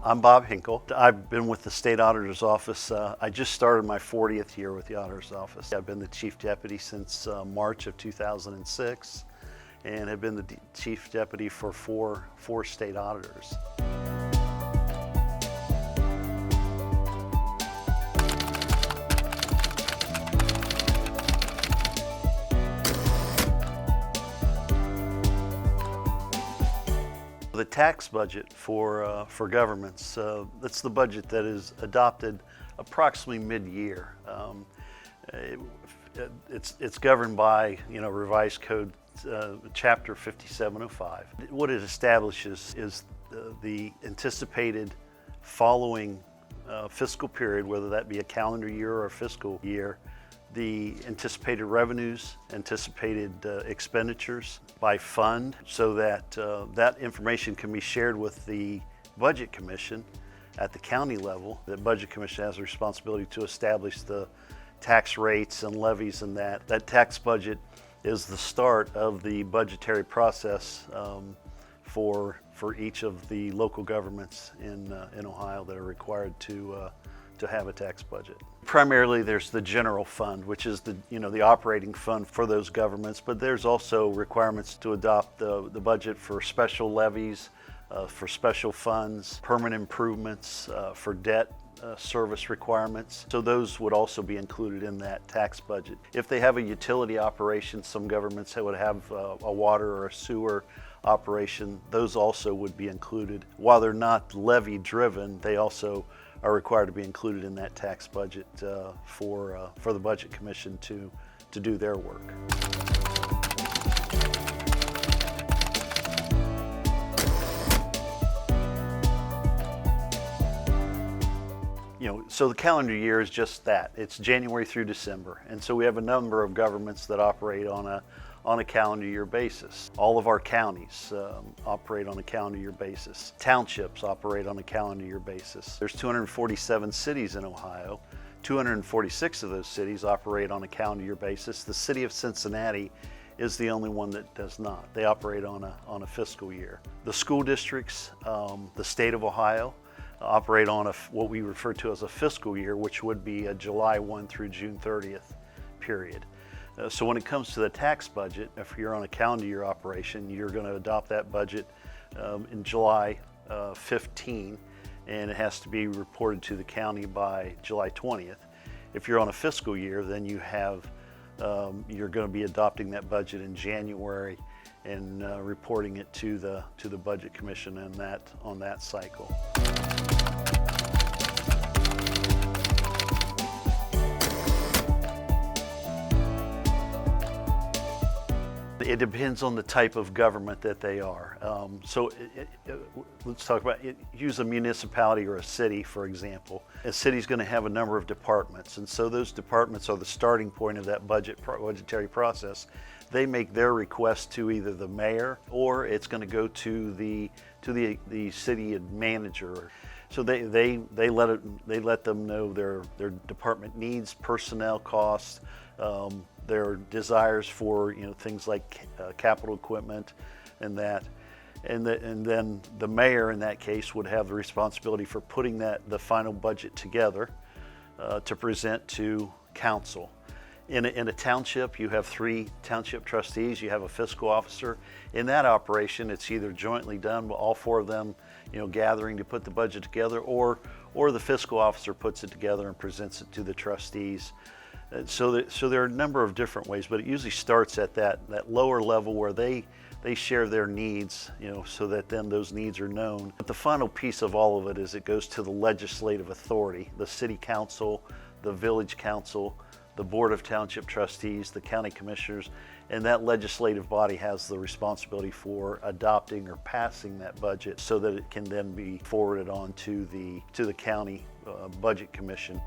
I'm Bob Hinkle. I've been with the State Auditor's Office. I just started my 40th year with the Auditor's Office. I've been the Chief Deputy since March of 2006 and have been the Chief Deputy for four state auditors. The tax budget for governments, that's the budget that is adopted approximately mid-year. It's governed by Revised Code Chapter 5705. What it establishes is the anticipated following fiscal period, whether that be a calendar year or a fiscal year, the anticipated revenues, anticipated expenditures by fund, so that that information can be shared with the Budget Commission at the county level. The Budget Commission has a responsibility to establish the tax rates and levies, and that tax budget is the start of the budgetary process for each of the local governments in Ohio that are required to have a tax budget. Primarily, there's the general fund, which is the operating fund for those governments, but there's also requirements to adopt the budget for special levies, for special funds, permanent improvements, for debt service requirements. So those would also be included in that tax budget. If they have a utility operation, some governments would have a water or a sewer operation, those also would be included. While they're not levy driven, they also are required to be included in that tax budget for the Budget Commission to do their work. So the calendar year is just that. It's January through December, and so we have a number of governments that operate on a calendar year basis. All of our counties operate on a calendar year basis. Townships operate on a calendar year basis. There's 247 cities in Ohio. 246 of those cities operate on a calendar year basis. The city of Cincinnati is the only one that does not. They operate on a fiscal year. The school districts, the state of Ohio, operate on what we refer to as a fiscal year, which would be a July 1 through June 30th period. So when it comes to the tax budget, if you're on a calendar year operation, you're going to adopt that budget in July 15, and it has to be reported to the county by July 20th. If you're on a fiscal year, then you're going to be adopting that budget in January and reporting it to the Budget Commission on that cycle. It depends on the type of government that they are. Let's talk about it. Use a municipality or a city, for example. A city's going to have a number of departments, and so those departments are the starting point of that budgetary process. They make their request to either the mayor, or it's going to go to the city manager. So they let them know their department needs, personnel costs, their desires for things like capital equipment and that. And then the mayor in that case would have the responsibility for putting the final budget together to present to council. In a township, you have 3 township trustees, you have a fiscal officer. In that operation, it's either jointly done, with all 4 of them gathering to put the budget together, or the fiscal officer puts it together and presents it to the trustees. So there are a number of different ways, but it usually starts at that lower level where they share their needs, so that then those needs are known. But the final piece of all of it is it goes to the legislative authority, the city council, the village council, the board of township trustees, the county commissioners, and that legislative body has the responsibility for adopting or passing that budget so that it can then be forwarded on to the county budget commission.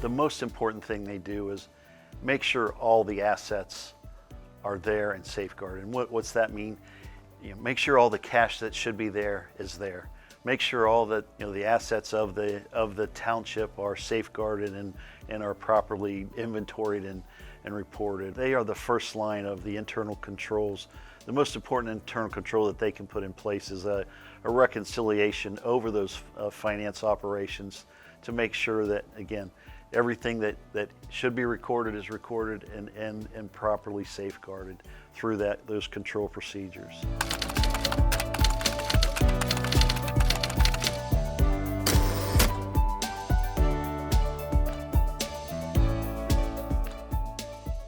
The most important thing they do is make sure all the assets are there and safeguarded. And what's that mean? Make sure all the cash that should be there is there. make sure all the the assets of the township are safeguarded and are properly inventoried and reported. They are the first line of the internal controls. The most important internal control that they can put in place is a reconciliation over those finance operations to make sure that, again, everything that should be recorded is recorded and properly safeguarded through those control procedures.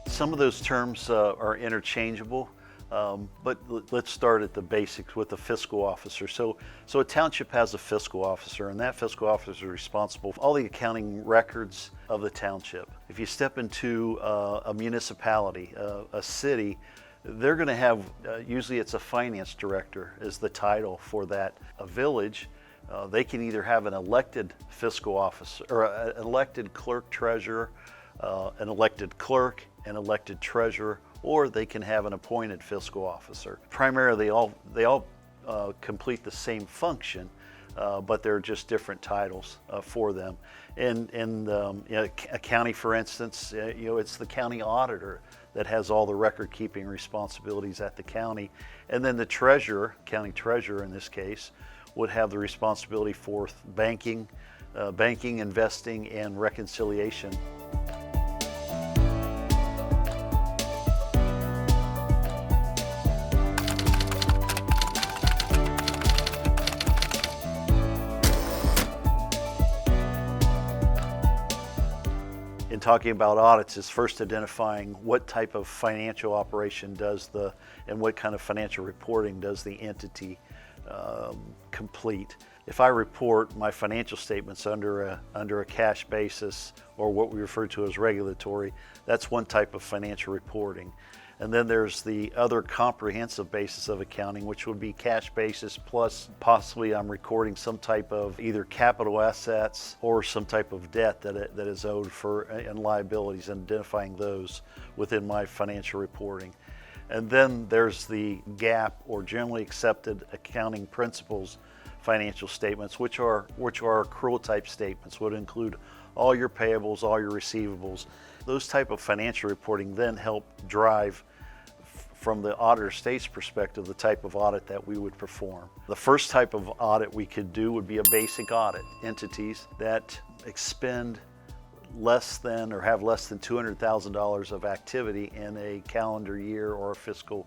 Some of those terms are interchangeable, but let's start at the basics with the fiscal officer. So a township has a fiscal officer, and that fiscal officer is responsible for all the accounting records of the township. If you step into a municipality, a city, they're going to have, usually it's a finance director is the title for that. A village, they can either have an elected fiscal officer or an elected clerk treasurer, an elected clerk, an elected treasurer, or they can have an appointed fiscal officer. Primarily, they all complete the same function, but they're just different titles for them. In a county, for instance, it's the county auditor that has all the record-keeping responsibilities at the county, and then the treasurer, county treasurer in this case, would have the responsibility for banking, investing, and reconciliation. In talking about audits is first identifying what type of financial operation and what kind of financial reporting does the entity complete. If I report my financial statements under a cash basis, or what we refer to as regulatory, that's one type of financial reporting. And then there's the other comprehensive basis of accounting, which would be cash basis plus possibly I'm recording some type of either capital assets or some type of debt that is owed and liabilities, and identifying those within my financial reporting. And then there's the GAAP, or generally accepted accounting principles financial statements, which are accrual type statements, would include all your payables, all your receivables. Those type of financial reporting then help drive, from the auditor state's perspective, the type of audit that we would perform. The first type of audit we could do would be a basic audit. Entities that expend less than or have less than $200,000 of activity in a calendar year or a fiscal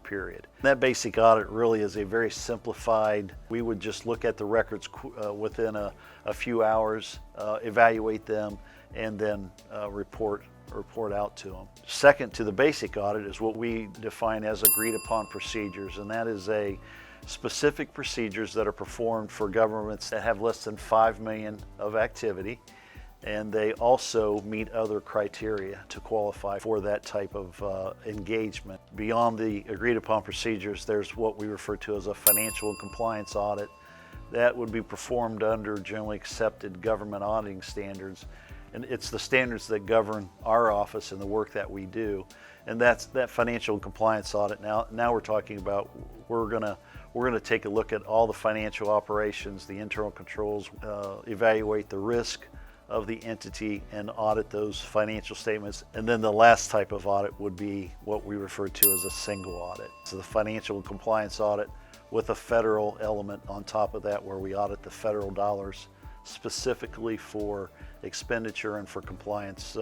period. That basic audit really is a very simplified, we would just look at the records within a few hours, evaluate them, and then report out to them. Second to the basic audit is what we define as agreed upon procedures, and that is a specific procedures that are performed for governments that have less than 5 million of activity, and they also meet other criteria to qualify for that type of engagement. Beyond the agreed upon procedures, there's what we refer to as a financial and compliance audit that would be performed under generally accepted government auditing standards. And it's the standards that govern our office and the work that we do. And that's that financial and compliance audit. Now we're talking about we're gonna take a look at all the financial operations, the internal controls, evaluate the risk of the entity and audit those financial statements. And then the last type of audit would be what we refer to as a single audit. So the financial and compliance audit with a federal element on top of that, where we audit the federal dollars specifically for expenditure and for compliance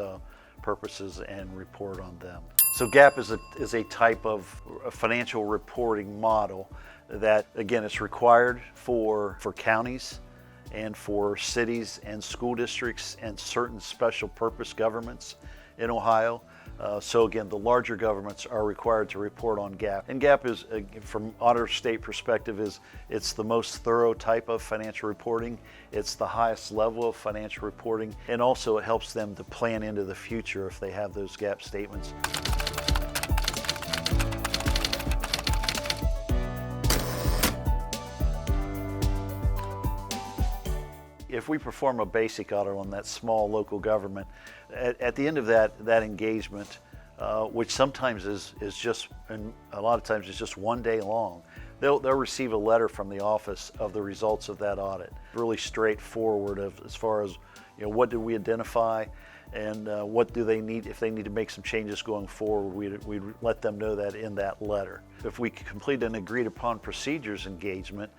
purposes and report on them. So GAAP is a type of financial reporting model that, again, it's required for counties and for cities and school districts and certain special purpose governments in Ohio. So again, the larger governments are required to report on GAAP. And GAAP is, from auditor state perspective, it's the most thorough type of financial reporting. It's the highest level of financial reporting, and also it helps them to plan into the future if they have those GAAP statements. If we perform a basic audit on that small local government, at the end of that engagement, which sometimes is just, and a lot of times is just one day long, they'll receive a letter from the office of the results of that audit. Really straightforward as far as, what did we identify, and what do they need. If they need to make some changes going forward, we'd let them know that in that letter. If we complete an agreed upon procedures engagement,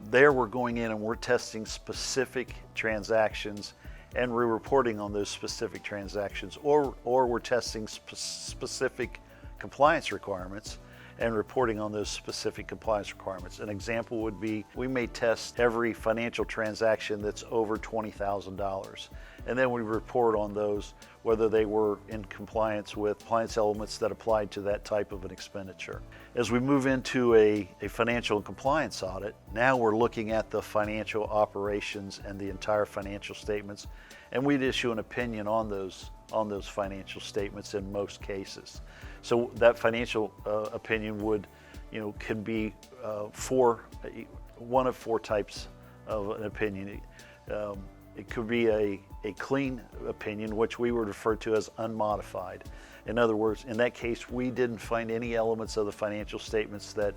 there we're going in and we're testing specific transactions, and we're reporting on those specific transactions, or we're testing specific compliance requirements and reporting on those specific compliance requirements. An example would be, we may test every financial transaction that's over $20,000, and then we report on those, whether they were in compliance with compliance elements that applied to that type of an expenditure. As we move into a financial and compliance audit, now we're looking at the financial operations and the entire financial statements, and we'd issue an opinion on those financial statements in most cases. So that financial opinion would, can be one of four types of an opinion. It could be a clean opinion, which we would refer to as unmodified. In other words, in that case, we didn't find any elements of the financial statements that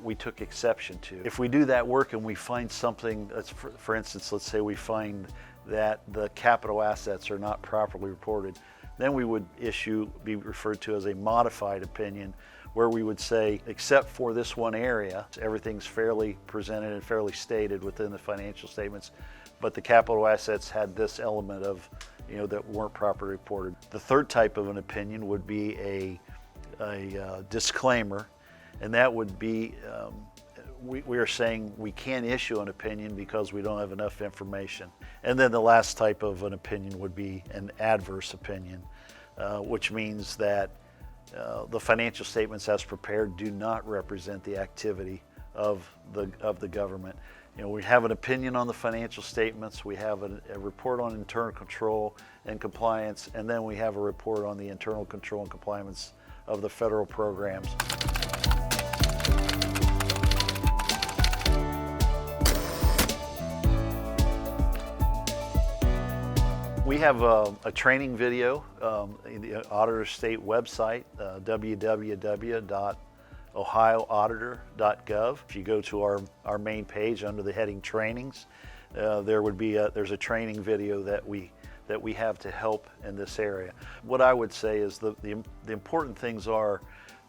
we took exception to. If we do that work and we find something, that's for instance, let's say we find that the capital assets are not properly reported, then we would be referred to as a modified opinion, where we would say, except for this one area, everything's fairly presented and fairly stated within the financial statements, but the capital assets had this element of, that weren't properly reported. The third type of an opinion would be a disclaimer, and that would be, we are saying we can't issue an opinion because we don't have enough information. And then the last type of an opinion would be an adverse opinion, which means that the financial statements as prepared do not represent the activity of the government. We have an opinion on the financial statements, we have a report on internal control and compliance, and then we have a report on the internal control and compliance of the federal programs. We have a training video in the Auditor State website, www.ohioauditor.gov. If you go to our main page under the heading Trainings, there's a training video that we have to help in this area. What I would say is the important things are,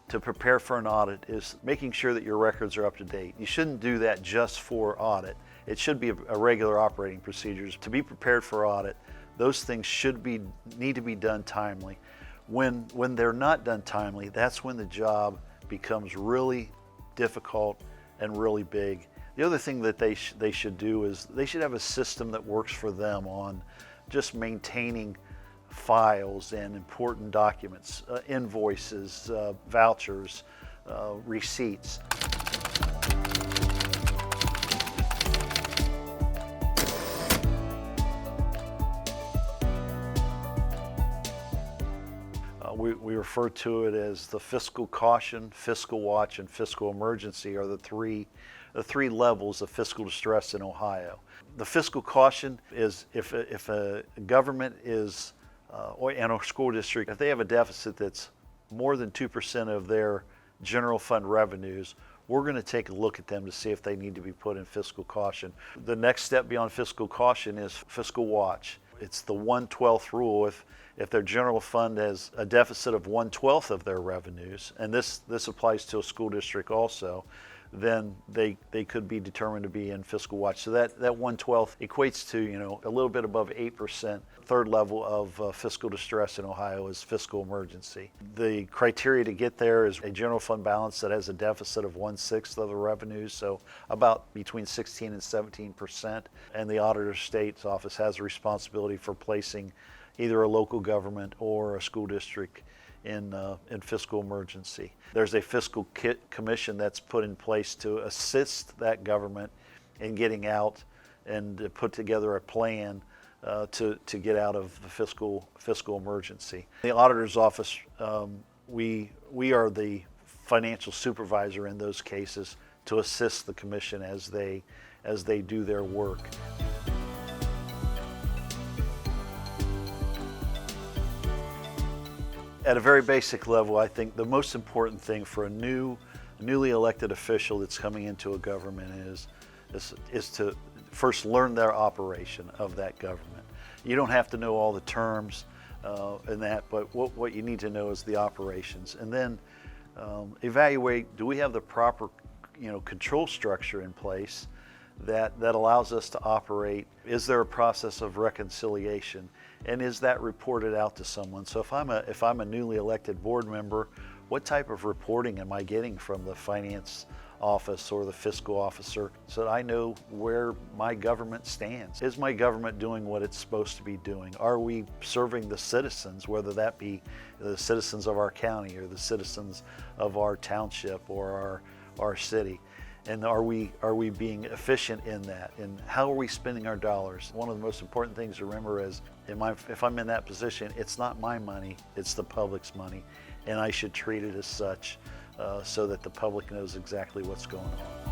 to prepare for an audit, is making sure that your records are up to date. You shouldn't do that just for audit. It should be a regular operating procedures. To be prepared for audit, those things need to be done timely. When they're not done timely, that's when the job becomes really difficult and really big. The other thing that they should do is they should have a system that works for them on just maintaining files and important documents, invoices, vouchers, receipts. We refer to it as the fiscal caution, fiscal watch, and fiscal emergency are the three levels of fiscal distress in Ohio. The fiscal caution is if a government is, and a school district, if they have a deficit that's more than 2% of their general fund revenues, we're going to take a look at them to see if they need to be put in fiscal caution. The next step beyond fiscal caution is fiscal watch. It's the 1/12 rule. If their general fund has a deficit of 1/12 of their revenues, and this applies to a school district also, then they could be determined to be in fiscal watch. So that 1/12 equates to a little bit above 8%. Third level of fiscal distress in Ohio is fiscal emergency. The criteria to get there is a general fund balance that has a deficit of 1/6 of the revenues, so about between 16 and 17%. And the Auditor State's office has a responsibility for placing either a local government or a school district in fiscal emergency. There's a fiscal commission that's put in place to assist that government in getting out and put together a plan to get out of the fiscal emergency. The auditor's office, we are the financial supervisor in those cases to assist the commission as they do their work. At a very basic level, I think the most important thing for a new newly elected official that's coming into a government is to first learn their operation of that government. You don't have to know all the terms and that, but what you need to know is the operations, and then evaluate, do we have the proper control structure in place that allows us to operate? Is there a process of reconciliation, and is that reported out to someone? So if I'm a newly elected board member, what type of reporting am I getting from the finance office or the fiscal officer so that I know where my government stands? Is my government doing what it's supposed to be doing? Are we serving the citizens, whether that be the citizens of our county or the citizens of our township or our city? And are we being efficient in that? And how are we spending our dollars? One of the most important things to remember is, if I'm in that position, it's not my money, it's the public's money, and I should treat it as such so that the public knows exactly what's going on.